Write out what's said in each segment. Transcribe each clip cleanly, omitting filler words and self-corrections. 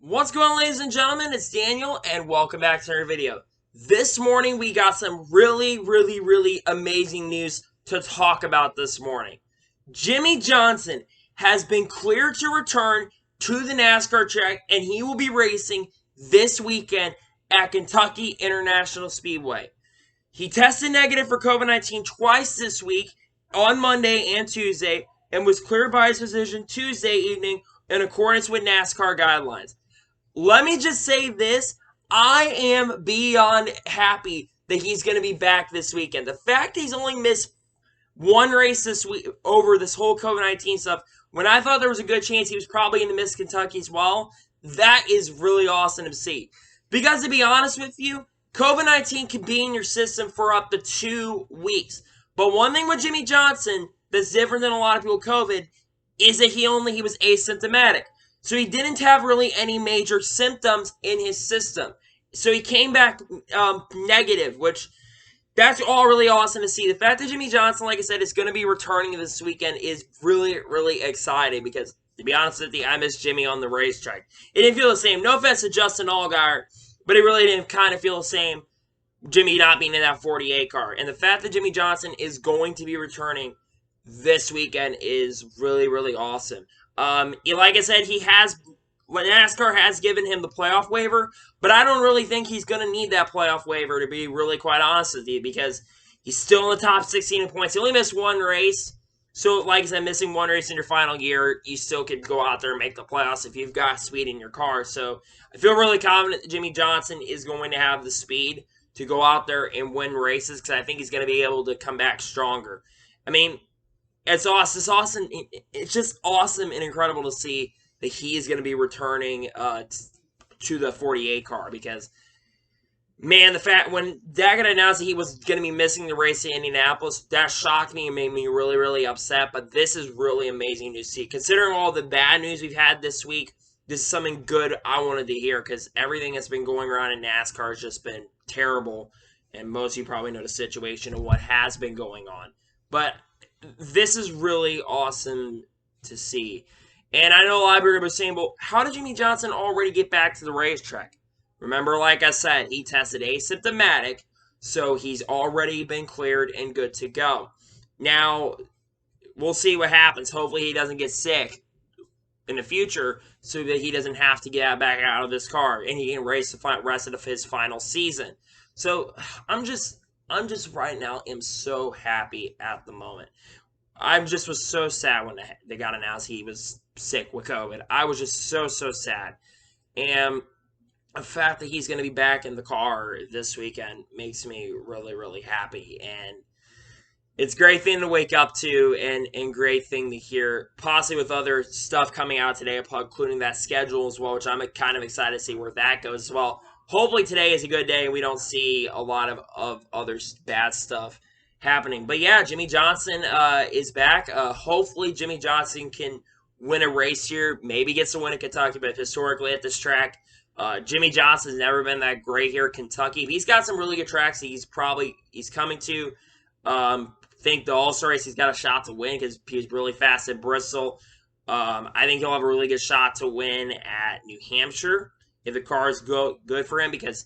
What's going on, ladies and gentlemen? It's Daniel, and welcome back to our video. This morning, we got some really amazing news to talk about this morning. Jimmie Johnson has been cleared to return to the NASCAR track, and he will be racing this weekend at Kentucky International Speedway. He tested negative for COVID-19 twice this week, on Monday and Tuesday, and was cleared by his physician Tuesday evening in accordance with NASCAR guidelines. Let me just say this. I am beyond happy that he's going to be back this weekend. The fact that he's only missed one race this week over this whole COVID-19 stuff, when I thought there was a good chance he was probably going to miss Kentucky as well, that is really awesome to see. Because to be honest with you, COVID-19 can be in your system for up to 2 weeks. But one thing with Jimmie Johnson that's different than a lot of people with COVID is that he was asymptomatic. So he didn't have really any major symptoms in his system. So he came back negative, which that's all really awesome to see. The fact that Jimmie Johnson, like I said, is going to be returning this weekend is really exciting because, to be honest with you, I miss Jimmie on the racetrack. It didn't feel the same. No offense to Justin Allgaier, but it really didn't kind of feel the same, Jimmie not being in that 48 car. And the fact that Jimmie Johnson is going to be returning this weekend is really awesome. Like I said, NASCAR has given him the playoff waiver, but I don't really think he's going to need that playoff waiver, to be really quite honest with you, because he's still in the top 16 in points. He only missed one race, so like I said, missing one race in your final year, you still could go out there and make the playoffs if you've got speed in your car. So I feel really confident that Jimmie Johnson is going to have the speed to go out there and win races, because I think he's going to be able to come back stronger. I mean, it's awesome. It's just awesome and incredible to see that he is going to be returning to the 48 car, because, man, the fact when Daggett announced that he was going to be missing the race in Indianapolis, that shocked me and made me really upset. But this is really amazing to see. Considering all the bad news we've had this week, this is something good I wanted to hear, because everything that's been going around in NASCAR has just been terrible. And most of you probably know the situation and what has been going on. But this is really awesome to see. And I know a lot of people are saying, well, how did Jimmie Johnson already get back to the racetrack? Remember, like I said, he tested asymptomatic, so he's already been cleared and good to go. Now, we'll see what happens. Hopefully he doesn't get sick in the future so that he doesn't have to get back out of this car and he can race the rest of his final season. So I'm just right now am so happy at the moment. I just was so sad when they got announced he was sick with COVID. I was just so sad. And the fact that he's going to be back in the car this weekend makes me really happy. And it's a great thing to wake up to and great thing to hear, possibly with other stuff coming out today, including that schedule as well, which I'm kind of excited to see where that goes as well. Hopefully today is a good day and we don't see a lot of other bad stuff happening. But yeah, Jimmie Johnson is back. Hopefully Jimmie Johnson can win a race here. Maybe gets to win at Kentucky, but historically at this track, Jimmie Johnson's never been that great here at Kentucky. He's got some really good tracks he's coming to. Think the All-Star race he's got a shot to win because he's really fast at Bristol. I think he'll have a really good shot to win at New Hampshire if the cars go good for him, because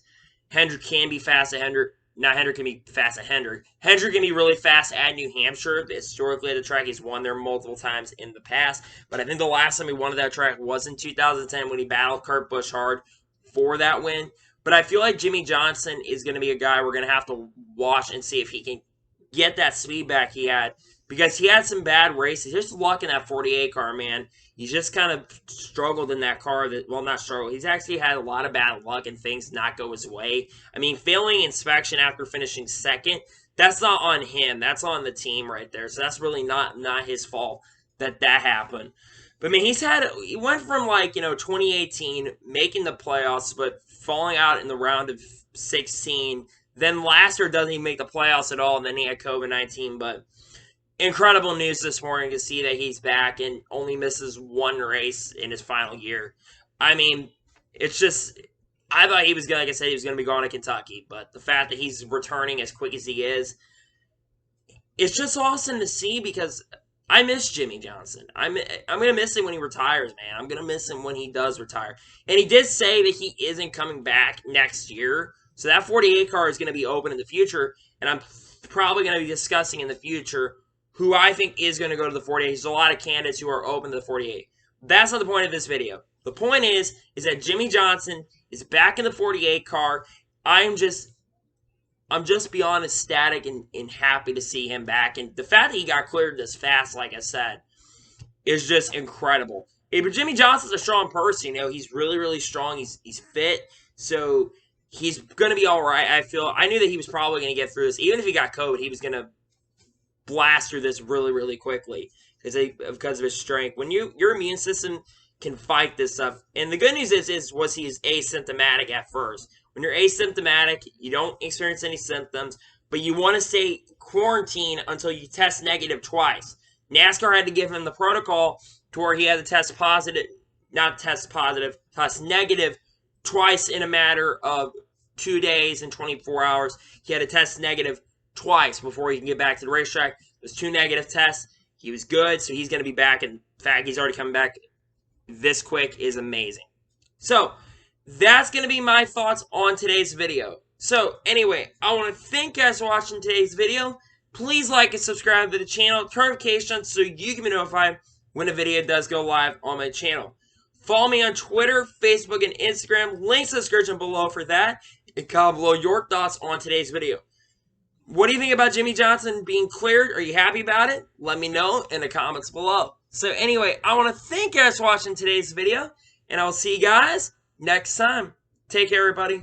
Hendrick can be fast at Hendrick. Not Hendrick can be fast at Hendrick. Hendrick can be really fast at New Hampshire. Historically at the track, he's won there multiple times in the past. But I think the last time he won at that track was in 2010 when he battled Kurt Busch hard for that win. But I feel like Jimmie Johnson is going to be a guy we're going to have to watch and see if he can get that speed back he had, because he had some bad races. Just luck in that 48 car, man. He's just kind of struggled in that car. Not struggled. He's actually had a lot of bad luck and things not go his way. I mean, failing inspection after finishing second, that's not on him. That's on the team right there. So that's really not his fault that happened. But I mean, he went from 2018 making the playoffs, but falling out in the round of 16. Then last year doesn't even make the playoffs at all, and then he had COVID-19. But incredible news this morning to see that he's back and only misses one race in his final year. I mean, it's just, I thought he was going to, like I said, he was going to be going to Kentucky. But the fact that he's returning as quick as he is, it's just awesome to see, because I miss Jimmie Johnson. I'm gonna miss him when he retires, man. I'm gonna miss him when he does retire. And he did say that he isn't coming back next year, so that 48 car is gonna be open in the future. And I'm probably gonna be discussing in the future who I think is gonna go to the 48. There's a lot of candidates who are open to the 48. That's not the point of this video. The point is that Jimmie Johnson is back in the 48 car. I'm just beyond ecstatic and happy to see him back. And the fact that he got cleared this fast, like I said, is just incredible. But Jimmie Johnson's a strong person. You know, he's really, really strong. He's fit. So he's going to be all right, I feel. I knew that he was probably going to get through this. Even if he got COVID, he was going to blast through this really, really quickly because of his strength. When your immune system can fight this stuff. And the good news is he's asymptomatic at first. When you're asymptomatic, you don't experience any symptoms, but you want to stay quarantined until you test negative twice. NASCAR had to give him the protocol to where he had to test negative twice in a matter of 2 days and 24 hours. He had to test negative twice before he can get back to the racetrack. Those 2 negative tests. He was good, so he's going to be back. In fact, he's already coming back this quick is amazing. So, that's going to be my thoughts on today's video. So, anyway, I want to thank you guys for watching today's video. Please like and subscribe to the channel. Turn notifications so you can be notified when a video does go live on my channel. Follow me on Twitter, Facebook, and Instagram. Links in the description below for that. And comment below your thoughts on today's video. What do you think about Jimmie Johnson being cleared? Are you happy about it? Let me know in the comments below. So anyway, I want to thank you guys for watching today's video. And I will see you guys next time. Take care, everybody.